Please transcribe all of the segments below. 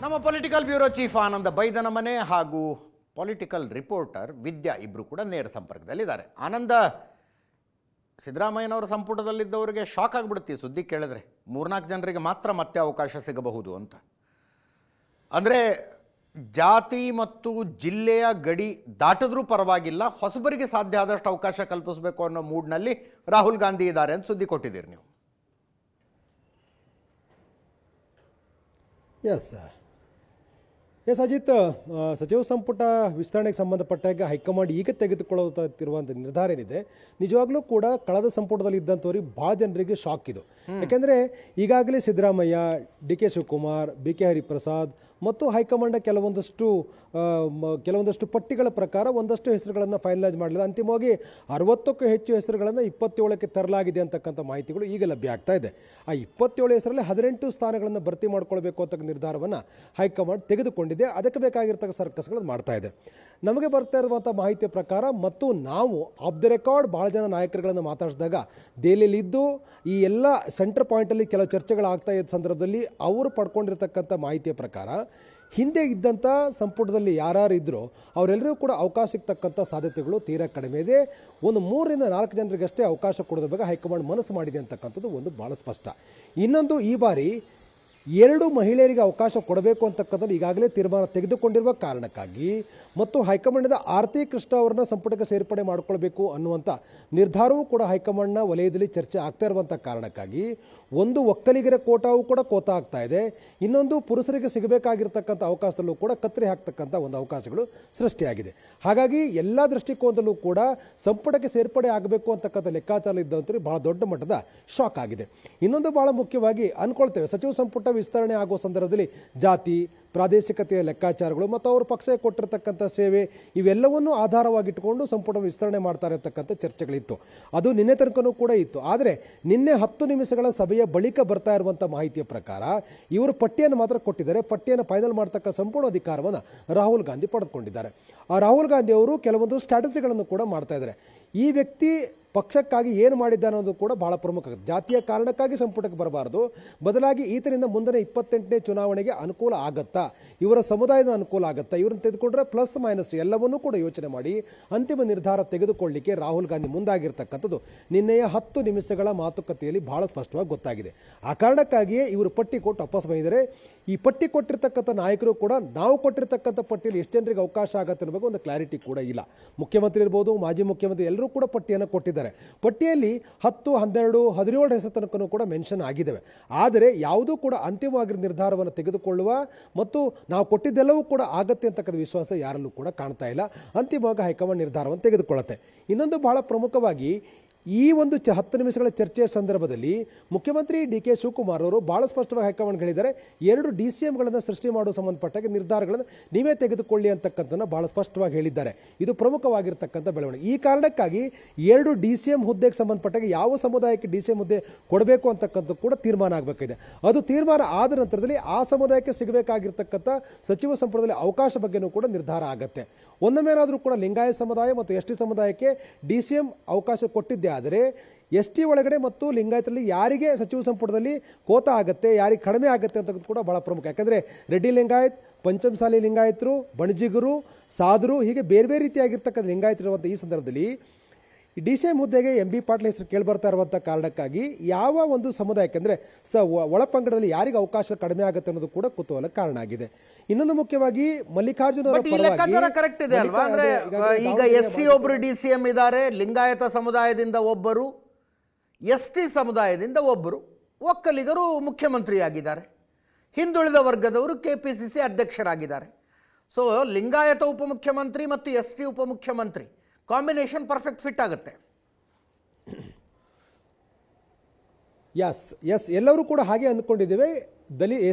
ನಮ್ಮ political bureau chief ಆನಂದ ಬೈದನ ಮನೆ ಹಾಗೂ ಪೊಲಿಟಿಕಲ್ ರಿಪೋರ್ಟರ್ ವಿದ್ಯಾ ಇಬ್ಬರು ಕೂಡ ನೇರ ಸಂಪರ್ಕದಲ್ಲಿದ್ದಾರೆ. ಆನಂದ, ಸಿದ್ದರಾಮಯ್ಯನವರ ಸಂಪುಟದಲ್ಲಿದ್ದವರಿಗೆ ಶಾಕ್ ಆಗಿಬಿಡುತ್ತೆ ಈ ಸುದ್ದಿ ಕೇಳಿದ್ರೆ. 3-4 ಜನರಿಗೆ ಮಾತ್ರ ಮತ್ತೆ ಅವಕಾಶ ಸಿಗಬಹುದು ಅಂತ. ಅಂದರೆ ಜಾತಿ ಮತ್ತು ಜಿಲ್ಲೆಯ ಗಡಿ ದಾಟಿದ್ರೂ ಪರವಾಗಿಲ್ಲ, ಹೊಸಬರಿಗೆ ಸಾಧ್ಯ ಆದಷ್ಟು ಅವಕಾಶ ಕಲ್ಪಿಸಬೇಕು ಅನ್ನೋ ಮೂಡ್ನಲ್ಲಿ ರಾಹುಲ್ ಗಾಂಧಿ ಇದ್ದಾರೆ ಅಂತ ಸುದ್ದಿ ಕೊಟ್ಟಿದ್ದೀರಿ ನೀವು. ಎಸ್ ಅಜಿತ್, ಸಚಿವ ಸಂಪುಟ ವಿಸ್ತರಣೆಗೆ ಸಂಬಂಧಪಟ್ಟಾಗ ಹೈಕಮಾಂಡ್ ಈಗ ತೆಗೆದುಕೊಳ್ಳುತ್ತಿರುವಂಥ ನಿರ್ಧಾರ ಏನಿದೆ, ನಿಜವಾಗ್ಲೂ ಕೂಡ ಕಳೆದ ಸಂಪುಟದಲ್ಲಿ ಇದ್ದಂಥವ್ರಿಗೆ ಭಾಳ ಜನರಿಗೆ ಶಾಕ್ ಇದು. ಯಾಕೆಂದರೆ ಈಗಾಗಲೇ Siddaramaiah, D K Shivakumar, B K Hariprasad ಮತ್ತು ಹೈಕಮಾಂಡ್ ಕೆಲವೊಂದಷ್ಟು ಪಟ್ಟಿಗಳ ಪ್ರಕಾರ ಒಂದಷ್ಟು ಹೆಸರುಗಳನ್ನು ಫೈನಲೈಸ್ ಮಾಡಲಿಲ್ಲ. ಅಂತಿಮವಾಗಿ 60ಕ್ಕೂ ಹೆಚ್ಚು ಹೆಸರುಗಳನ್ನು 27ಕ್ಕೆ ತರಲಾಗಿದೆ ಅಂತಕ್ಕಂಥ ಮಾಹಿತಿಗಳು ಈಗ ಲಭ್ಯ ಆಗ್ತಾ ಇದೆ. ಆ 27 ಹೆಸರಲ್ಲಿ 18 ಸ್ಥಾನಗಳನ್ನು ಭರ್ತಿ ಮಾಡ್ಕೊಳ್ಬೇಕು ಅಂತ ನಿರ್ಧಾರವನ್ನು ಹೈಕಮಾಂಡ್ ತೆಗೆದುಕೊಂಡಿದೆ. ಅದಕ್ಕೆ ಬೇಕಾಗಿರ್ತಕ್ಕ ಸರ್ಕಸ್ಗಳನ್ನು ಮಾಡ್ತಾ ಇದೆ. ನಮಗೆ ಬರ್ತಾ ಇರುವಂಥ ಮಾಹಿತಿಯ ಪ್ರಕಾರ ಮತ್ತು ನಾವು ಆಫ್ ದ ರೆಕಾರ್ಡ್ ಭಾಳ ಜನ ನಾಯಕರುಗಳನ್ನು ಮಾತಾಡಿಸಿದಾಗ ದೆಹಲಿಯಲ್ಲಿದ್ದು ಈ ಎಲ್ಲ ಸೆಂಟರ್ ಪಾಯಿಂಟಲ್ಲಿ ಕೆಲವು ಚರ್ಚೆಗಳಾಗ್ತಾ ಇದ್ದ ಸಂದರ್ಭದಲ್ಲಿ ಅವರು ಪಡ್ಕೊಂಡಿರ್ತಕ್ಕಂಥ ಮಾಹಿತಿಯ ಪ್ರಕಾರ ಹಿಂದೆ ಇದ್ದಂಥ ಸಂಪುಟದಲ್ಲಿ ಯಾರು ಇದ್ದರೂ ಅವರೆಲ್ಲರೂ ಕೂಡ ಅವಕಾಶ ಸಿಗ್ತಕ್ಕಂಥ ಸಾಧ್ಯತೆಗಳು ತೀರಾ ಕಡಿಮೆ ಇದೆ. ಒಂದು 3-4 ಜನರಿಗಷ್ಟೇ ಅವಕಾಶ ಕೊಡೋದ್ರ ಬಗ್ಗೆ ಹೈಕಮಾಂಡ್ ಮನಸ್ಸು ಮಾಡಿದೆ ಅಂತಕ್ಕಂಥದ್ದು ಒಂದು ಭಾಳ ಸ್ಪಷ್ಟ. ಇನ್ನೊಂದು, ಈ ಬಾರಿ 2 ಮಹಿಳೆಯರಿಗೆ ಅವಕಾಶ ಕೊಡಬೇಕು ಅಂತಕ್ಕಂಥದ್ದು ಈಗಾಗಲೇ ತೀರ್ಮಾನ ತೆಗೆದುಕೊಂಡಿರುವ ಕಾರಣಕ್ಕಾಗಿ ಮತ್ತು ಹೈಕಮಾಂಡ್ನ ಆರತಿ ಕೃಷ್ಣ ಅವರನ್ನ ಸಂಪುಟಕ್ಕೆ ಸೇರ್ಪಡೆ ಮಾಡಿಕೊಳ್ಬೇಕು ಅನ್ನುವಂಥ ನಿರ್ಧಾರವೂ ಕೂಡ ಹೈಕಮಾಂಡ್ನ ವಲಯದಲ್ಲಿ ಚರ್ಚೆ ಆಗ್ತಾ ಇರುವಂಥ ಕಾರಣಕ್ಕಾಗಿ ಒಂದು ಒಕ್ಕಲಿಗರ ಕೋಟಾವು ಕೂಡ ಕೋತಾ ಆಗ್ತಾ ಇದೆ. ಇನ್ನೊಂದು, ಪುರುಷರಿಗೆ ಸಿಗಬೇಕಾಗಿರ್ತಕ್ಕಂಥ ಅವಕಾಶದಲ್ಲೂ ಕೂಡ ಕತ್ತರಿ ಹಾಕ್ತಕ್ಕಂಥ ಒಂದು ಅವಕಾಶಗಳು ಸೃಷ್ಟಿಯಾಗಿದೆ. ಹಾಗಾಗಿ ಎಲ್ಲ ದೃಷ್ಟಿಕೋನದಲ್ಲೂ ಕೂಡ ಸಂಪುಟಕ್ಕೆ ಸೇರ್ಪಡೆ ಆಗಬೇಕು ಅಂತಕ್ಕಂಥ ಲೆಕ್ಕಾಚಾರ ಇದ್ದಂಥವ್ರಿಗೆ ಬಹಳ ದೊಡ್ಡ ಮಟ್ಟದ ಶಾಕ್ ಆಗಿದೆ. ಇನ್ನೊಂದು ಬಹಳ ಮುಖ್ಯವಾಗಿ ಅನ್ಕೊಳ್ತೇವೆ, ಸಚಿವ ಸಂಪುಟ ವಿಸ್ತರಣೆ ಆಗುವ ಸಂದರ್ಭದಲ್ಲಿ ಜಾತಿ, ಪ್ರಾದೇಶಿಕತೆಯ ಲೆಕ್ಕಾಚಾರಗಳು ಮತ್ತು ಅವರು ಪಕ್ಷಕ್ಕೆ ಕೊಟ್ಟಿರ್ತಕ್ಕಂಥ ಸೇವೆ ಇವೆಲ್ಲವನ್ನೂ ಆಧಾರವಾಗಿಟ್ಟುಕೊಂಡು ಸಂಪುಟ ವಿಸ್ತರಣೆ ಮಾಡ್ತಾರೆ ಅಂತಕ್ಕಂಥ ಚರ್ಚೆಗಳಿತ್ತು. ಅದು ನಿನ್ನೆ ತನಕನೂ ಕೂಡ ಇತ್ತು. ಆದರೆ ನಿನ್ನೆ 10 ನಿಮಿಷಗಳ ಸಭೆಯ ಬಳಿಕ ಬರ್ತಾ ಇರುವಂಥ ಮಾಹಿತಿಯ ಪ್ರಕಾರ ಇವರು ಪಟ್ಟಿಯನ್ನು ಮಾತ್ರ ಕೊಟ್ಟಿದ್ದಾರೆ. ಪಟ್ಟಿಯನ್ನು ಫೈನಲ್ ಮಾಡ್ತಕ್ಕ ಸಂಪೂರ್ಣ ಅಧಿಕಾರವನ್ನು ರಾಹುಲ್ ಗಾಂಧಿ ಪಡೆದುಕೊಂಡಿದ್ದಾರೆ. ಆ ರಾಹುಲ್ ಗಾಂಧಿ ಅವರು ಕೆಲವೊಂದು ಸ್ಟ್ರಾಟಜಿಗಳನ್ನು ಕೂಡ ಮಾಡ್ತಾ ಇದ್ದಾರೆ. ಈ ವ್ಯಕ್ತಿ ಪಕ್ಷಕ್ಕಾಗಿ ಏನು ಮಾಡಿದ್ದಾನೆ ಅನ್ನೋದು ಕೂಡ ಬಹಳ ಪ್ರಮುಖ. ಜಾತಿಯ ಕಾರಣಕ್ಕಾಗಿ ಸಂಪುಟಕ್ಕೆ ಬರಬಾರದು, ಬದಲಾಗಿ ಈತನಿಂದ ಮುಂದಿನ 28ನೇ ಚುನಾವಣೆಗೆ ಅನುಕೂಲ ಆಗತ್ತಾ, ಇವರ ಸಮುದಾಯದ ಅನುಕೂಲ ಆಗತ್ತಾ, ಇವರನ್ನು ತೆಗೆದುಕೊಂಡ್ರೆ ಪ್ಲಸ್ ಮೈನಸ್ ಎಲ್ಲವನ್ನೂ ಕೂಡ ಯೋಚನೆ ಮಾಡಿ ಅಂತಿಮ ನಿರ್ಧಾರ ತೆಗೆದುಕೊಳ್ಳಲಿಕ್ಕೆ ರಾಹುಲ್ ಗಾಂಧಿ ಮುಂದಾಗಿರ್ತಕ್ಕಂಥದ್ದು ನಿನ್ನೆಯ 10 ನಿಮಿಷಗಳ ಮಾತುಕತೆಯಲ್ಲಿ ಬಹಳ ಸ್ಪಷ್ಟವಾಗಿ ಗೊತ್ತಾಗಿದೆ. ಆ ಕಾರಣಕ್ಕಾಗಿಯೇ ಇವರು ಪಟ್ಟಿ ಕೊಟ್ಟು ವಾಪಸ್ ಬಂದಿದ್ದಾರೆ. ಈ ಪಟ್ಟಿ ಕೊಟ್ಟಿರ್ತಕ್ಕಂಥ ನಾಯಕರು ಕೂಡ ನಾವು ಕೊಟ್ಟಿರ್ತಕ್ಕಂಥ ಪಟ್ಟಿಯಲ್ಲಿ ಎಷ್ಟು ಜನರಿಗೆ ಅವಕಾಶ ಆಗತ್ತೆ ಅನ್ನೋ ಬಗ್ಗೆ ಒಂದು ಕ್ಲಾರಿಟಿ ಕೂಡ ಇಲ್ಲ. ಮುಖ್ಯಮಂತ್ರಿ ಇರ್ಬೋದು, ಮಾಜಿ ಮುಖ್ಯಮಂತ್ರಿ ಎಲ್ಲರೂ ಕೂಡ ಪಟ್ಟಿಯನ್ನು ಕೊಟ್ಟಿದ್ದಾರೆ. ಪಟ್ಟಿಯಲ್ಲಿ 10, 12, 17 ಹೆಸರು ತನಕನೂ ಕೂಡ ಮೆನ್ಷನ್ ಆಗಿದ್ದಾವೆ. ಆದರೆ ಯಾವುದೂ ಕೂಡ ಅಂತಿಮವಾಗಿ ನಿರ್ಧಾರವನ್ನು ತೆಗೆದುಕೊಳ್ಳುವ ಮತ್ತು ನಾವು ಕೊಟ್ಟಿದ್ದೆಲ್ಲವೂ ಕೂಡ ಆಗತ್ತೆ ಅಂತಕ್ಕಂಥ ವಿಶ್ವಾಸ ಯಾರಲ್ಲೂ ಕೂಡ ಕಾಣ್ತಾ ಇಲ್ಲ. ಅಂತಿಮವಾಗಿ ಹೈಕಮಾಂಡ್ ನಿರ್ಧಾರವನ್ನು ತೆಗೆದುಕೊಳ್ಳುತ್ತೆ. ಇನ್ನೊಂದು ಬಹಳ ಪ್ರಮುಖವಾಗಿ ಈ ಒಂದು 10 ನಿಮಿಷಗಳ ಚರ್ಚೆಯ ಸಂದರ್ಭದಲ್ಲಿ ಮುಖ್ಯಮಂತ್ರಿ ಡಿ ಕೆ ಶಿವಕುಮಾರ್ ಅವರು ಬಹಳ ಸ್ಪಷ್ಟವಾಗಿ ಹೈಕಮಾಂಡ್ ಹೇಳಿದ್ದಾರೆ, 2 DCMಗಳನ್ನು ಸೃಷ್ಟಿ ಮಾಡುವ ಸಂಬಂಧಪಟ್ಟಾಗ ನಿರ್ಧಾರಗಳನ್ನು ನೀವೇ ತೆಗೆದುಕೊಳ್ಳಿ ಅಂತಕ್ಕಂಥದ್ದನ್ನು ಬಹಳ ಸ್ಪಷ್ಟವಾಗಿ ಹೇಳಿದ್ದಾರೆ. ಇದು ಪ್ರಮುಖವಾಗಿರ್ತಕ್ಕಂಥ ಬೆಳವಣಿಗೆ. ಈ ಕಾರಣಕ್ಕಾಗಿ 2 DCM ಹುದ್ದೆಗೆ ಸಂಬಂಧಪಟ್ಟಾಗ ಯಾವ ಸಮುದಾಯಕ್ಕೆ DCM ಹುದ್ದೆ ಕೊಡಬೇಕು ಅಂತಕ್ಕಂಥ ಕೂಡ ತೀರ್ಮಾನ ಆಗಬೇಕಿದೆ. ಅದು ತೀರ್ಮಾನ ಆದ ನಂತರದಲ್ಲಿ ಆ ಸಮುದಾಯಕ್ಕೆ ಸಿಗಬೇಕಾಗಿರ್ತಕ್ಕಂಥ ಸಚಿವ ಸಂಪುಟದಲ್ಲಿ ಅವಕಾಶ ಬಗ್ಗೆನೂ ಕೂಡ ನಿರ್ಧಾರ ಆಗತ್ತೆ. ಒಂದೊಮ್ಮೆನಾದರೂ ಕೂಡ ಲಿಂಗಾಯತ ಸಮುದಾಯ ಮತ್ತು ST ಸಮುದಾಯಕ್ಕೆ DCM ಅವಕಾಶ ಕೊಟ್ಟಿದ್ದೆ ಆದರೆ ST ಒಳಗಡೆ ಮತ್ತು ಲಿಂಗಾಯತರಲ್ಲಿ ಯಾರಿಗೆ ಸಚಿವ ಸಂಪುಟದಲ್ಲಿ ಕೋತಾ ಆಗುತ್ತೆ, ಯಾರಿಗೆ ಕಡಿಮೆ ಆಗುತ್ತೆ ಅಂತಕ್ಕಂಥ ಕೂಡ ಬಹಳ ಪ್ರಮುಖ. ಯಾಕಂದರೆ ರೆಡ್ಡಿ ಲಿಂಗಾಯತ್, ಪಂಚಮಸಾಲಿ ಲಿಂಗಾಯತರು, ಬಣಜಿಗರು, ಸಾಧರು ಹೀಗೆ ಬೇರೆ ಬೇರೆ ರೀತಿಯಾಗಿರ್ತಕ್ಕಂಥ ಲಿಂಗಾಯತರಿರುವಂಥ ಈ ಸಂದರ್ಭದಲ್ಲಿ DCM ಹುದ್ದೆಗೆ MB ಪಾಟೀಲ್ ಹೆಸರು ಕೇಳಿಬರ್ತಾ ಇರುವಂಥ ಕಾರಣಕ್ಕಾಗಿ ಯಾವ ಒಂದು ಸಮುದಾಯಕ್ಕೆ ಅಂದರೆ ಒಳಪಂಗಡದಲ್ಲಿ ಯಾರಿಗೆ ಅವಕಾಶ ಕಡಿಮೆ ಆಗುತ್ತೆ ಅನ್ನೋದು ಕೂಡ ಕುತೂಹಲ ಕಾರಣ ಆಗಿದೆ. ಇನ್ನೊಂದು ಮುಖ್ಯವಾಗಿ ಮಲ್ಲಿಕಾರ್ಜುನ ಕರೆಕ್ಟ್ ಇದೆ ಅಲ್ವಾ? ಅಂದ್ರೆ ಈಗ SC ಒಬ್ರು DCM ಇದ್ದಾರೆ, ಲಿಂಗಾಯತ ಸಮುದಾಯದಿಂದ ಒಬ್ಬರು, ST ಸಮುದಾಯದಿಂದ ಒಬ್ಬರು, ಒಕ್ಕಲಿಗರು ಮುಖ್ಯಮಂತ್ರಿಯಾಗಿದ್ದಾರೆ, ಹಿಂದುಳಿದ ವರ್ಗದವರು KPCC ಅಧ್ಯಕ್ಷರಾಗಿದ್ದಾರೆ. ಸೊ ಲಿಂಗಾಯತ ಉಪಮುಖ್ಯಮಂತ್ರಿ ಮತ್ತು ST ಉಪಮುಖ್ಯಮಂತ್ರಿ ಕಾಂಬಿನೇಷನ್ ಪರ್ಫೆಕ್ಟ್ ಫಿಟ್ ಆಗುತ್ತೆ. ಎಸ್ ಎಲ್ಲರೂ ಕೂಡ ಹಾಗೆ ಅಂದ್ಕೊಂಡಿದ್ದೇವೆ.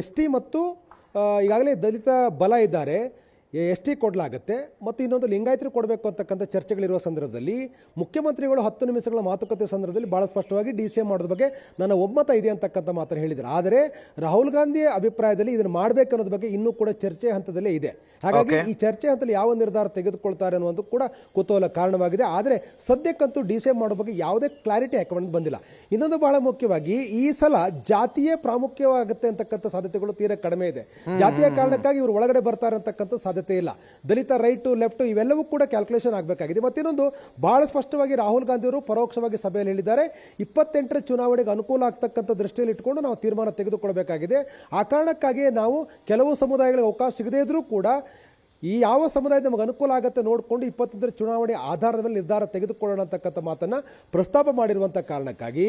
ST ಮತ್ತು ಈಗಾಗಲೇ ದಲಿತ ಬಲ ಇದ್ದಾರೆ. ST ಕೊಡಲಾಗುತ್ತೆ ಮತ್ತು ಇನ್ನೊಂದು ಲಿಂಗಾಯತರು ಕೊಡಬೇಕು ಅಂತಕ್ಕಂಥ ಚರ್ಚೆಗಳಿರುವ ಸಂದರ್ಭದಲ್ಲಿ ಮುಖ್ಯಮಂತ್ರಿಗಳು 10 ನಿಮಿಷಗಳ ಮಾತುಕತೆ ಸಂದರ್ಭದಲ್ಲಿ ಬಹಳ ಸ್ಪಷ್ಟವಾಗಿ DCM ಮಾಡೋದ್ರ ಬಗ್ಗೆ ನನ್ನ ಒಮ್ಮತ ಇದೆ ಅಂತಕ್ಕಂಥ ಮಾತನ್ನು ಹೇಳಿದ್ದಾರೆ. ಆದರೆ ರಾಹುಲ್ ಗಾಂಧಿ ಅಭಿಪ್ರಾಯದಲ್ಲಿ ಇದನ್ನು ಮಾಡಬೇಕು ಅನ್ನೋದ್ರ ಬಗ್ಗೆ ಇನ್ನೂ ಕೂಡ ಚರ್ಚೆ ಹಂತದಲ್ಲೇ ಇದೆ. ಹಾಗಾಗಿ ಈ ಚರ್ಚೆ ಹಂತದಲ್ಲಿ ಯಾವ ನಿರ್ಧಾರ ತೆಗೆದುಕೊಳ್ತಾರೆ ಅನ್ನೋದು ಕೂಡ ಕುತೂಹಲ ಕಾರಣವಾಗಿದೆ. ಆದರೆ ಸದ್ಯಕ್ಕಂತೂ DCM ಮಾಡೋ ಬಗ್ಗೆ ಯಾವುದೇ ಕ್ಲಾರಿಟಿ ಹೈಕಮಾಂಡ್ ಬಂದಿಲ್ಲ. ಇನ್ನೊಂದು ಬಹಳ ಮುಖ್ಯವಾಗಿ ಈ ಸಲ ಜಾತಿಯೇ ಪ್ರಾಮುಖ್ಯವಾಗುತ್ತೆ ಅಂತಕ್ಕಂಥ ಸಾಧ್ಯತೆಗಳು ತೀರಾ ಕಡಿಮೆ ಇದೆ. ಜಾತಿಯ ಕಾರಣಕ್ಕಾಗಿ ಇವರು ಒಳಗಡೆ ಬರ್ತಾರೆ ಅಂತಕ್ಕಂಥ ಸಾಧ್ಯತೆ ಇಲ್ಲ. ದಲಿತ ರೈಟ್ ಲೆಫ್ಟ್ ಇವೆಲ್ಲವೂ ಕೂಡ ಕ್ಯಾಲ್ಕುಲೇಷನ್ ಆಗಬೇಕಾಗಿದೆ. ಮತ್ತಿನ್ನೊಂದು ಬಹಳ ಸ್ಪಷ್ಟವಾಗಿ ರಾಹುಲ್ ಗಾಂಧಿ ಅವರು ಪರೋಕ್ಷವಾಗಿ ಸಭೆಯಲ್ಲಿ ಹೇಳಿದ್ದಾರೆ, 28ರ ಚುನಾವಣೆಗೆ ಅನುಕೂಲ ಆಗ್ತಕ್ಕಂಥ ದೃಷ್ಟಿಯಲ್ಲಿ ಇಟ್ಕೊಂಡು ನಾವು ತೀರ್ಮಾನ ತೆಗೆದುಕೊಳ್ಬೇಕಾಗಿದೆ. ಆ ಕಾರಣಕ್ಕಾಗಿ ನಾವು ಕೆಲವು ಸಮುದಾಯಗಳಿಗೆ ಅವಕಾಶ ಸಿಗದೇ ಇದ್ರೂ ಕೂಡ ಈ ಯಾವ ಸಮುದಾಯ ನಮಗೆ ಅನುಕೂಲ ಆಗುತ್ತೆ ನೋಡಿಕೊಂಡು 25ರ ಚುನಾವಣೆ ಆಧಾರದ ಮೇಲೆ ನಿರ್ಧಾರ ತೆಗೆದುಕೊಳ್ಳೋಣ ಅಂತಕ್ಕಂಥ ಮಾತನ್ನ ಪ್ರಸ್ತಾಪ ಮಾಡಿರುವಂಥ ಕಾರಣಕ್ಕಾಗಿ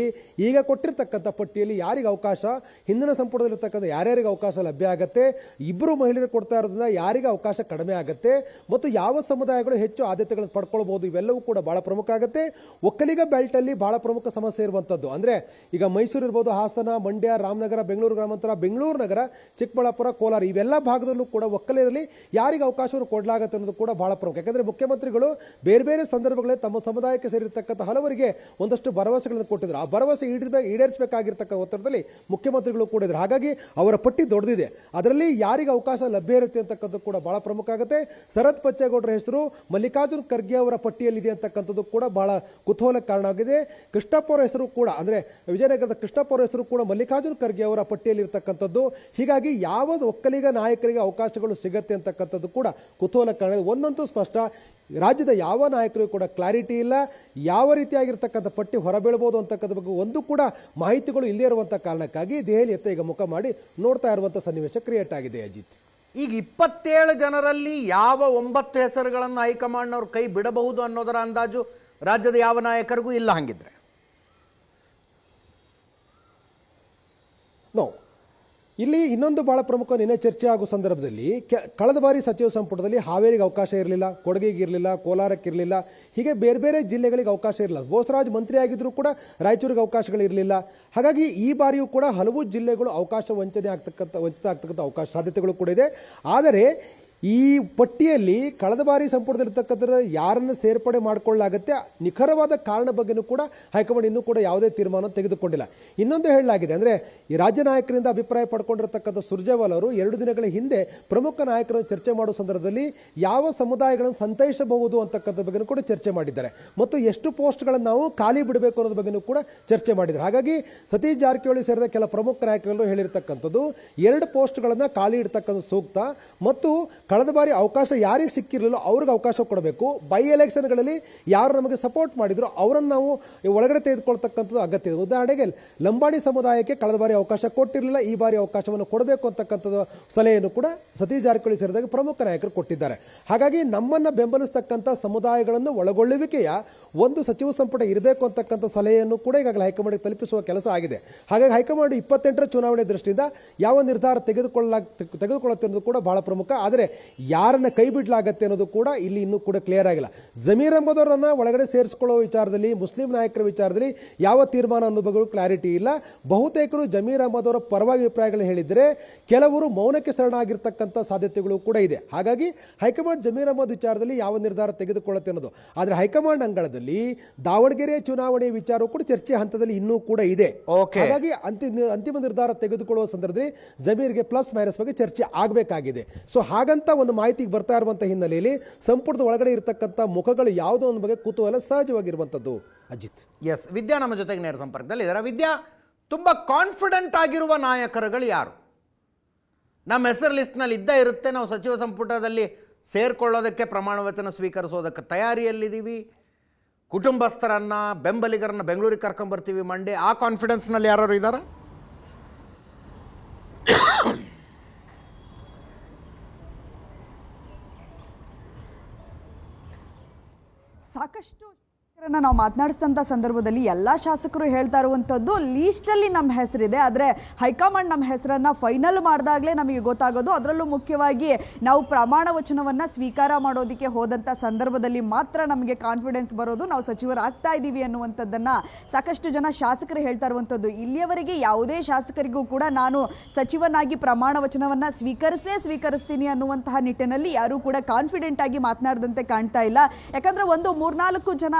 ಈಗ ಕೊಟ್ಟಿರ್ತಕ್ಕಂಥ ಪಟ್ಟಿಯಲ್ಲಿ ಯಾರಿಗೆ ಅವಕಾಶ, ಹಿಂದಿನ ಸಂಪುಟದಲ್ಲಿರ್ತಕ್ಕಂಥ ಯಾರ್ಯಾರಿಗೆ ಅವಕಾಶ ಲಭ್ಯ ಆಗುತ್ತೆ, ಇಬ್ಬರು ಮಹಿಳೆಯರು ಕೊಡ್ತಾ ಇರೋದ್ರಿಂದ ಯಾರಿಗೆ ಅವಕಾಶ ಕಡಿಮೆ ಆಗುತ್ತೆ ಮತ್ತು ಯಾವ ಸಮುದಾಯಗಳು ಹೆಚ್ಚು ಆದ್ಯತೆಗಳನ್ನು ಪಡ್ಕೊಳ್ಬಹುದು, ಇವೆಲ್ಲವೂ ಕೂಡ ಬಹಳ ಪ್ರಮುಖ ಆಗುತ್ತೆ. ಒಕ್ಕಲಿಗ ಬೆಲ್ಟ್ ಅಲ್ಲಿ ಬಹಳ ಪ್ರಮುಖ ಸಮಸ್ಯೆ ಇರುವಂತದ್ದು ಅಂದ್ರೆ ಈಗ ಮೈಸೂರು ಇರ್ಬೋದು, ಹಾಸನ, ಮಂಡ್ಯ, ರಾಮನಗರ, ಬೆಂಗಳೂರು ಗ್ರಾಮಾಂತರ, ಬೆಂಗಳೂರು ನಗರ, ಚಿಕ್ಕಬಳ್ಳಾಪುರ, ಕೋಲಾರ ಇವೆಲ್ಲ ಭಾಗದಲ್ಲೂ ಕೂಡ ಒಕ್ಕಲಿಗರಲ್ಲಿ ಯಾರಿಗೆ ಅವಕಾಶವನ್ನು ಕೊಡಲಾಗುತ್ತೆ ಅನ್ನೋದು ಕೂಡ ಬಹಳ ಪ್ರಮುಖ. ಯಾಕಂದ್ರೆ ಮುಖ್ಯಮಂತ್ರಿಗಳು ಬೇರೆ ಬೇರೆ ಸಂದರ್ಭಗಳಲ್ಲಿ ತಮ್ಮ ಸಮುದಾಯಕ್ಕೆ ಸೇರಿರ್ತಕ್ಕಂಥ ಹಲವರಿಗೆ ಒಂದಷ್ಟು ಭರವಸೆಗಳನ್ನು ಕೊಟ್ಟಿದ್ರು. ಆ ಭರವಸೆ ಈಡೇರಿಸಬೇಕಾಗಿರ್ತಕ್ಕಂಥ ಒತ್ತಡದಲ್ಲಿ ಮುಖ್ಯಮಂತ್ರಿಗಳು ಕೂಡ ಇದ್ರು. ಹಾಗಾಗಿ ಅವರ ಪಟ್ಟಿ ದೊಡ್ಡದಿದೆ. ಅದರಲ್ಲಿ ಯಾರಿಗೆ ಅವಕಾಶ ಲಭ್ಯ ಇರುತ್ತೆ ಅಂತಕ್ಕಂಥದ್ದು ಕೂಡ ಬಹಳ ಪ್ರಮುಖ ಆಗುತ್ತೆ. ಶರತ್ ಬಚ್ಚೇಗೌಡರ ಹೆಸರು ಮಲ್ಲಿಕಾರ್ಜುನ್ ಖರ್ಗೆ ಅವರ ಪಟ್ಟಿಯಲ್ಲಿದೆ ಅಂತಕ್ಕಂಥದ್ದು ಕೂಡ ಬಹಳ ಕುತೂಹಲಕ್ಕೆ ಕಾರಣ ಆಗಿದೆ. ಕೃಷ್ಣಪ್ಪ ಅವರ ಹೆಸರು ಕೂಡ ಅಂದ್ರೆ ವಿಜಯನಗರದ ಕೃಷ್ಣಪ್ಪ ಅವರ ಹೆಸರು ಕೂಡ ಮಲ್ಲಿಕಾರ್ಜುನ್ ಖರ್ಗೆ ಅವರ ಪಟ್ಟಿಯಲ್ಲಿ ಇರತಕ್ಕಂಥದ್ದು. ಹೀಗಾಗಿ ಯಾವ ಒಕ್ಕಲಿಗ ನಾಯಕರಿಗೆ ಅವಕಾಶಗಳು ಸಿಗತ್ತೆ ಅಂತಕ್ಕಂಥದ್ದು ಕೂಡ ಕುತೂಹಲ ಕಾರಣ. ಒಂದಂತೂ ಸ್ಪಷ್ಟ, ರಾಜ್ಯದ ಯಾವ ನಾಯಕರಿಗೂ ಕೂಡ ಕ್ಲಾರಿಟಿ ಇಲ್ಲ. ಯಾವ ರೀತಿಯಾಗಿರ್ತಕ್ಕಂಥ ಪಟ್ಟಿ ಹೊರಬೀಳಬಹುದು ಅಂತಕ್ಕಂಥ ಬಗ್ಗೆ ಒಂದು ಕೂಡ ಮಾಹಿತಿಗಳು ಇಲ್ಲೇ ಇರುವಂಥ ಕಾರಣಕ್ಕಾಗಿ ದೆಹಲಿಯತ್ತ ಈಗ ಮುಖ ಮಾಡಿ ನೋಡ್ತಾ ಇರುವಂಥ ಸನ್ನಿವೇಶ ಕ್ರಿಯೇಟ್ ಆಗಿದೆ. ಅಜಿತ್, ಈಗ 27 ಜನರಲ್ಲಿ ಯಾವ 9 ಹೆಸರುಗಳನ್ನು ಹೈಕಮಾಂಡ್ನವ್ರು ಕೈ ಬಿಡಬಹುದು ಅನ್ನೋದರ ಅಂದಾಜು ರಾಜ್ಯದ ಯಾವ ನಾಯಕರಿಗೂ ಇಲ್ಲ. ಹಂಗಿದ್ರೆ ನೋ, ಇಲ್ಲಿ ಇನ್ನೊಂದು ಬಹಳ ಪ್ರಮುಖ ನಿನ್ನೆ ಚರ್ಚೆ ಆಗುವ ಸಂದರ್ಭದಲ್ಲಿ ಕಳೆದ ಬಾರಿ ಸಚಿವ ಸಂಪುಟದಲ್ಲಿ ಹಾವೇರಿಗೆ ಅವಕಾಶ ಇರಲಿಲ್ಲ, ಕೊಡಗಿಗೆ ಇರಲಿಲ್ಲ, ಕೋಲಾರಕ್ಕೆ ಇರಲಿಲ್ಲ, ಹೀಗೆ ಬೇರೆ ಬೇರೆ ಜಿಲ್ಲೆಗಳಿಗೆ ಅವಕಾಶ ಇರಲಿಲ್ಲ. ಬೋಸರಾಜ್ ಮಂತ್ರಿ ಆಗಿದ್ರು ಕೂಡ ರಾಯಚೂರಿಗೆ ಅವಕಾಶಗಳು ಇರಲಿಲ್ಲ. ಹಾಗಾಗಿ ಈ ಬಾರಿಯೂ ಕೂಡ ಹಲವು ಜಿಲ್ಲೆಗಳು ಅವಕಾಶ ವಂಚಿತ ಆಗ್ತಕ್ಕಂಥ ಅವಕಾಶ ಸಾಧ್ಯತೆಗಳು ಕೂಡ ಇದೆ. ಆದರೆ ಈ ಪಟ್ಟಿಯಲ್ಲಿ ಕಳೆದ ಬಾರಿ ಸಂಪುಟದಲ್ಲಿರ್ತಕ್ಕಂಥ ಯಾರನ್ನು ಸೇರ್ಪಡೆ ಮಾಡಿಕೊಳ್ಳಲಾಗುತ್ತೆ ನಿಖರವಾದ ಕಾರಣ ಬಗ್ಗೆನೂ ಕೂಡ ಹೈಕಮಾಂಡ್ ಇನ್ನೂ ಕೂಡ ಯಾವುದೇ ತೀರ್ಮಾನ ತೆಗೆದುಕೊಂಡಿಲ್ಲ. ಇನ್ನೊಂದು ಹೇಳಲಾಗಿದೆ ಅಂದ್ರೆ ಈ ರಾಜ್ಯ ನಾಯಕರಿಂದ ಅಭಿಪ್ರಾಯ ಪಡ್ಕೊಂಡಿರತಕ್ಕಂಥ ಸುರ್ಜೇವಾಲ್ ಅವರು 2 ದಿನಗಳ ಹಿಂದೆ ಪ್ರಮುಖ ನಾಯಕರನ್ನು ಚರ್ಚೆ ಮಾಡುವ ಸಂದರ್ಭದಲ್ಲಿ ಯಾವ ಸಮುದಾಯಗಳನ್ನು ಸಂತೈಸಬಹುದು ಅಂತಕ್ಕಂಥ ಬಗ್ಗೆನೂ ಕೂಡ ಚರ್ಚೆ ಮಾಡಿದ್ದಾರೆ ಮತ್ತು ಎಷ್ಟು ಪೋಸ್ಟ್ಗಳನ್ನು ನಾವು ಖಾಲಿ ಬಿಡಬೇಕು ಅನ್ನೋದ್ರ ಬಗ್ಗೆನೂ ಕೂಡ ಚರ್ಚೆ ಮಾಡಿದ್ದಾರೆ. ಹಾಗಾಗಿ ಸತೀಶ್ ಜಾರಕಿಹೊಳಿ ಸೇರಿದ ಕೆಲ ಪ್ರಮುಖ ನಾಯಕರು ಹೇಳಿರ್ತಕ್ಕಂಥದ್ದು 2 ಪೋಸ್ಟ್ಗಳನ್ನು ಖಾಲಿ ಇಡ್ತಕ್ಕಂಥ ಸೂಕ್ತ ಮತ್ತು ಕಳೆದ ಬಾರಿ ಅವಕಾಶ ಯಾರಿಗೆ ಸಿಕ್ಕಿರಲಿಲ್ಲ ಅವ್ರಿಗೆ ಅವಕಾಶ ಕೊಡಬೇಕು. ಬೈ ಎಲೆಕ್ಷನ್ಗಳಲ್ಲಿ ಯಾರು ನಮಗೆ ಸಪೋರ್ಟ್ ಮಾಡಿದ್ರು ಅವರನ್ನು ನಾವು ಒಳಗಡೆ ತೆಗೆದುಕೊಳ್ತಕ್ಕಂಥದ್ದು ಅಗತ್ಯ ಇದೆ. ಉದಾಹರಣೆಗೆ ಲಂಬಾಣಿ ಸಮುದಾಯಕ್ಕೆ ಕಳೆದ ಬಾರಿ ಅವಕಾಶ ಕೊಟ್ಟಿರಲಿಲ್ಲ, ಈ ಬಾರಿ ಅವಕಾಶವನ್ನು ಕೊಡಬೇಕು ಅಂತಕ್ಕಂಥದ್ದು ಸಲಹೆಯನ್ನು ಕೂಡ ಸತೀಶ್ ಜಾರಕಿಹೊಳಿ ಸೇರಿದಾಗ ಪ್ರಮುಖ ನಾಯಕರು ಕೊಟ್ಟಿದ್ದಾರೆ. ಹಾಗಾಗಿ ನಮ್ಮನ್ನ ಬೆಂಬಲಿಸತಕ್ಕಂಥ ಸಮುದಾಯಗಳನ್ನು ಒಳಗೊಳ್ಳುವಿಕೆಯ ಒಂದು ಸಚಿವ ಸಂಪುಟ ಇರಬೇಕು ಅಂತಕ್ಕಂಥ ಸಲಹೆಯನ್ನು ಕೂಡ ಈಗಾಗಲೇ ಹೈಕಮಾಂಡ್ಗೆ ತಲುಪಿಸುವ ಕೆಲಸ ಆಗಿದೆ. ಹಾಗಾಗಿ ಹೈಕಮಾಂಡ್ 28ರ ಚುನಾವಣೆ ದೃಷ್ಟಿಯಿಂದ ಯಾವ ನಿರ್ಧಾರ ತೆಗೆದುಕೊಳ್ಳುತ್ತೆ ಅನ್ನೋದು ಕೂಡ ಬಹಳ ಪ್ರಮುಖ. ಆದರೆ ಯಾರನ್ನ ಕೈ ಬಿಡಲಾಗತ್ತೆ ಅನ್ನೋದು ಕೂಡ ಇಲ್ಲಿ ಇನ್ನೂ ಕೂಡ ಕ್ಲಿಯರ್ ಆಗಿಲ್ಲ. ಜಮೀರ್ ಅಹಮದ್ ಅವರನ್ನ ಒಳಗಡೆ ಸೇರಿಸಿಕೊಳ್ಳುವ ವಿಚಾರದಲ್ಲಿ, ಮುಸ್ಲಿಂ ನಾಯಕರ ವಿಚಾರದಲ್ಲಿ ಯಾವ ತೀರ್ಮಾನ ಅನ್ನೋ ಬಗ್ಗೆ ಕ್ಲಾರಿಟಿ ಇಲ್ಲ. ಬಹುತೇಕರು ಜಮೀರ್ ಅಹಮದ್ ಅವರ ಪರವಾಗಿ ಅಭಿಪ್ರಾಯಗಳನ್ನು ಹೇಳಿದರೆ ಕೆಲವರು ಮೌನಕ್ಕೆ ಶರಣಾಗಿರ್ತಕ್ಕಂಥ ಸಾಧ್ಯತೆಗಳು ಕೂಡ ಇದೆ. ಹಾಗಾಗಿ ಹೈಕಮಾಂಡ್ ಜಮೀರ್ ಅಹಮದ್ ವಿಚಾರದಲ್ಲಿ ಯಾವ ನಿರ್ಧಾರ ತೆಗೆದುಕೊಳ್ಳುತ್ತೆ ಅನ್ನೋದು. ಆದರೆ ಹೈಕಮಾಂಡ್ ಅಂಗಳದಲ್ಲಿ ದಾವಣಗೆರೆ ಚುನಾವಣೆ ವಿಚಾರ ಕೂಡ ಚರ್ಚೆ ಹಂತದಲ್ಲಿ ಇನ್ನೂ ಕೂಡ ಇದೆ. ಹಾಗಾಗಿ ಅಂತಿಮ ನಿರ್ಧಾರ ತೆಗೆದುಕೊಳ್ಳುವ ಸಂದರ್ಭದಲ್ಲಿ ಜಮೀರ್ಗೆ ಪ್ಲಸ್ ಮೈನಸ್ ಬಗ್ಗೆ ಚರ್ಚೆ ಆಗಬೇಕಾಗಿದೆ. ಸೊ ಹಾಗಂತ ಒಂದು ಮಾಹಿತಿಗೆ ಬರ್ತಾ ಇರುವಂತಹ ಹಿನ್ನೆಲೆಯಲ್ಲಿ ಸಂಪುಟದ ಒಳಗಡೆ ಇರತಕ್ಕಂಥ ಮುಖಗಳು ಯಾವುದೋ ಒಂದು ಬಗ್ಗೆ ಕುತೂಹಲ ಸಹಜವಾಗಿರುವಂತದ್ದು. ಅಜಿತ್, ಎಸ್, ವಿದ್ಯಾ ನಮ್ಮ ಜೊತೆಗೆ ನೇರ ಸಂಪರ್ಕದಲ್ಲಿ ಇದ್ದಾರೆ. ವಿದ್ಯಾ, ತುಂಬಾ ಕಾನ್ಫಿಡೆಂಟ್ ಆಗಿರುವ ನಾಯಕರುಗಳು ಯಾರು? ನಮ್ಮ ಹೆಸರು ಲಿಸ್ಟ್ನಲ್ಲಿ ಇದ್ದೇ ಇರುತ್ತೆ, ನಾವು ಸಚಿವ ಸಂಪುಟದಲ್ಲಿ ಸೇರ್ಕೊಳ್ಳೋದಕ್ಕೆ, ಪ್ರಮಾಣ ವಚನ ಸ್ವೀಕರಿಸೋದಕ್ಕೆ ತಯಾರಿಯಲ್ಲಿದ್ದೀವಿ, ಕುಟುಂಬಸ್ಥರನ್ನ ಬೆಂಬಲಿಗರನ್ನ ಬೆಂಗಳೂರಿಗೆ ಕರ್ಕೊಂಡ್ಬರ್ತೀವಿ ಮಂಡೆ, ಆ ಕಾನ್ಫಿಡೆನ್ಸ್ನಲ್ಲಿ ಯಾರು ಇದ್ದಾರಾ? ಸಾಕಷ್ಟು ನಾವು ಮಾತನಾಡಿಸಿದಂಥ ಸಂದರ್ಭದಲ್ಲಿ ಎಲ್ಲ ಶಾಸಕರು ಹೇಳ್ತಾ ಇರುವಂಥದ್ದು ಲೀಸ್ಟಲ್ಲಿ ನಮ್ಮ ಹೆಸರಿದೆ, ಆದರೆ ಹೈಕಮಾಂಡ್ ನಮ್ಮ ಹೆಸರನ್ನು ಫೈನಲ್ ಮಾಡಿದಾಗಲೇ ನಮಗೆ ಗೊತ್ತಾಗೋದು. ಅದರಲ್ಲೂ ಮುಖ್ಯವಾಗಿ ನಾವು ಪ್ರಮಾಣ ವಚನವನ್ನು ಸ್ವೀಕಾರ ಮಾಡೋದಕ್ಕೆ ಹೋದಂಥ ಸಂದರ್ಭದಲ್ಲಿ ಮಾತ್ರ ನಮಗೆ ಕಾನ್ಫಿಡೆನ್ಸ್ ಬರೋದು, ನಾವು ಸಚಿವರಾಗ್ತಾ ಇದ್ದೀವಿ ಅನ್ನುವಂಥದ್ದನ್ನು ಸಾಕಷ್ಟು ಜನ ಶಾಸಕರು ಹೇಳ್ತಾ ಇರುವಂಥದ್ದು. ಇಲ್ಲಿಯವರೆಗೆ ಯಾವುದೇ ಶಾಸಕರಿಗೂ ಕೂಡ ನಾನು ಸಚಿವನಾಗಿ ಪ್ರಮಾಣ ವಚನವನ್ನು ಸ್ವೀಕರಿಸ್ತೀನಿ ಅನ್ನುವಂತಹ ನಿಟ್ಟಿನಲ್ಲಿ ಯಾರೂ ಕೂಡ ಕಾನ್ಫಿಡೆಂಟ್ ಆಗಿ ಮಾತನಾಡದಂತೆ ಕಾಣ್ತಾ ಇಲ್ಲ. ಯಾಕಂದರೆ ಒಂದು 3-4 ಜನ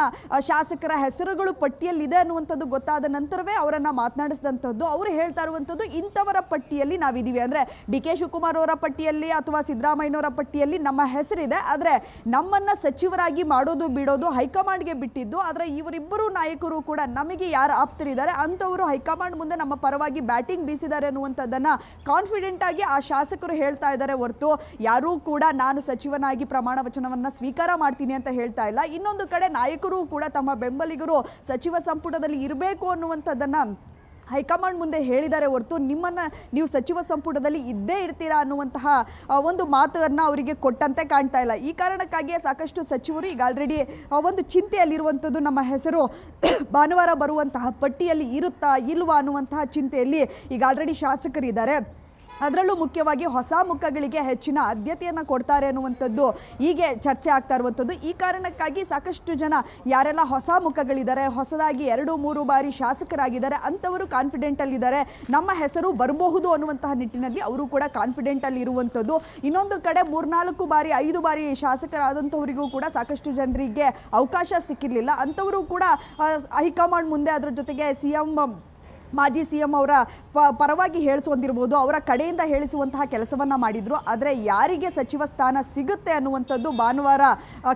ಶಾಸಕರ ಹೆಸರುಗಳು ಪಟ್ಟಿಯಲ್ಲಿದೆ ಅನ್ನುವಂಥದ್ದು ಗೊತ್ತಾದ ನಂತರವೇ ಅವರನ್ನು ಮಾತನಾಡಿಸಿದಂಥದ್ದು. ಅವರು ಹೇಳ್ತಾ ಇರುವಂಥದ್ದು ಇಂಥವರ ಪಟ್ಟಿಯಲ್ಲಿ ನಾವಿದ್ದೀವಿ, ಅಂದರೆ ಡಿ ಕೆ ಶಿವಕುಮಾರ್ ಅವರ ಪಟ್ಟಿಯಲ್ಲಿ ಅಥವಾ ಸಿದ್ದರಾಮಯ್ಯನವರ ಪಟ್ಟಿಯಲ್ಲಿ ನಮ್ಮ ಹೆಸರಿದೆ, ಆದರೆ ನಮ್ಮನ್ನು ಸಚಿವರಾಗಿ ಮಾಡೋದು ಬಿಡೋದು ಹೈಕಮಾಂಡ್ಗೆ ಬಿಟ್ಟಿದ್ದು. ಆದರೆ ಇವರಿಬ್ಬರು ನಾಯಕರು ಕೂಡ ನಮಗೆ ಯಾರು ಆಪ್ತರಿದ್ದಾರೆ ಅಂಥವರು ಹೈಕಮಾಂಡ್ ಮುಂದೆ ನಮ್ಮ ಪರವಾಗಿ ಬ್ಯಾಟಿಂಗ್ ಬೀಸಿದ್ದಾರೆ ಅನ್ನುವಂಥದ್ದನ್ನು ಕಾನ್ಫಿಡೆಂಟ್ ಆಗಿ ಆ ಶಾಸಕರು ಹೇಳ್ತಾ ಇದ್ದಾರೆ ಹೊರತು ಯಾರೂ ಕೂಡ ನಾನು ಸಚಿವನಾಗಿ ಪ್ರಮಾಣ ವಚನವನ್ನು ಸ್ವೀಕಾರ ಮಾಡ್ತೀನಿ ಅಂತ ಹೇಳ್ತಾ ಇಲ್ಲ. ಇನ್ನೊಂದು ಕಡೆ ನಾಯಕರು ಕೂಡ ತಮ್ಮ ಬೆಂಬಲಿಗರು ಸಚಿವ ಸಂಪುಟದಲ್ಲಿ ಇರಬೇಕು ಅನ್ನುವಂಥದ್ದನ್ನು ಹೈಕಮಾಂಡ್ ಮುಂದೆ ಹೇಳಿದ್ದಾರೆ ಹೊರತು ನಿಮ್ಮನ್ನು ನೀವು ಸಚಿವ ಸಂಪುಟದಲ್ಲಿ ಇದ್ದೇ ಇರ್ತೀರಾ ಅನ್ನುವಂತಹ ಒಂದು ಮಾತನ್ನು ಅವರಿಗೆ ಕೊಟ್ಟಂತೆ ಕಾಣ್ತಾ ಇಲ್ಲ. ಈ ಕಾರಣಕ್ಕಾಗಿಯೇ ಸಾಕಷ್ಟು ಸಚಿವರು ಈಗ ಆಲ್ರೆಡಿ ಒಂದು ಚಿಂತೆಯಲ್ಲಿರುವಂಥದ್ದು, ನಮ್ಮ ಹೆಸರು ಭಾನುವಾರ ಬರುವಂತಹ ಪಟ್ಟಿಯಲ್ಲಿ ಇರುತ್ತಾ ಇಲ್ವಾ ಅನ್ನುವಂತಹ ಚಿಂತೆಯಲ್ಲಿ ಈಗ ಆಲ್ರೆಡಿ ಶಾಸಕರಿದ್ದಾರೆ. ಅದರಲ್ಲೂ ಮುಖ್ಯವಾಗಿ ಹೊಸ ಮುಖಗಳಿಗೆ ಹೆಚ್ಚಿನ ಆದ್ಯತೆಯನ್ನು ಕೊಡ್ತಾರೆ ಅನ್ನುವಂಥದ್ದು ಹೀಗೆ ಚರ್ಚೆ ಆಗ್ತಾ ಇರುವಂಥದ್ದು. ಈ ಕಾರಣಕ್ಕಾಗಿ ಸಾಕಷ್ಟು ಜನ ಯಾರೆಲ್ಲ ಹೊಸ ಮುಖಗಳಿದ್ದಾರೆ, ಹೊಸದಾಗಿ 2-3 ಬಾರಿ ಶಾಸಕರಾಗಿದ್ದಾರೆ ಅಂಥವರು ಕಾನ್ಫಿಡೆಂಟಲ್ಲಿದ್ದಾರೆ, ನಮ್ಮ ಹೆಸರು ಬರಬಹುದು ಅನ್ನುವಂತಹ ನಿಟ್ಟಿನಲ್ಲಿ ಅವರು ಕೂಡ ಕಾನ್ಫಿಡೆಂಟಲ್ಲಿ ಇರುವಂಥದ್ದು. ಇನ್ನೊಂದು ಕಡೆ 3-4 ಬಾರಿ 5 ಬಾರಿ ಶಾಸಕರಾದಂಥವರಿಗೂ ಕೂಡ ಸಾಕಷ್ಟು ಜನರಿಗೆ ಅವಕಾಶ ಸಿಕ್ಕಿರಲಿಲ್ಲ. ಅಂಥವರು ಕೂಡ ಹೈಕಮಾಂಡ್ ಮುಂದೆ ಅದರ ಜೊತೆಗೆ ಮಾಜಿ ಸಿ ಎಂ ಅವರ ಪರವಾಗಿ ಹೇಳಿಸುವಂತಿರ್ಬೋದು, ಅವರ ಕಡೆಯಿಂದ ಹೇಳಿಸುವಂತಹ ಕೆಲಸವನ್ನು ಮಾಡಿದರು. ಆದರೆ ಯಾರಿಗೆ ಸಚಿವ ಸ್ಥಾನ ಸಿಗುತ್ತೆ ಅನ್ನುವಂಥದ್ದು ಭಾನುವಾರ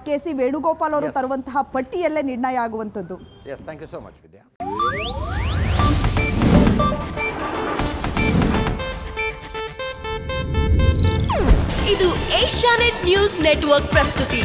ಕೆ.ಸಿ. ವೇಣುಗೋಪಾಲ್ ಅವರು ತರುವಂತಹ ಪಟ್ಟಿಯಲ್ಲೇ ನಿರ್ಣಯ ಆಗುವಂಥದ್ದು. Yes, thank you so much Vidya. ಇದು ಏಷ್ಯಾನೆಟ್ ನ್ಯೂಸ್ ನೆಟ್ವರ್ಕ್ ಪ್ರಸ್ತುತಿ.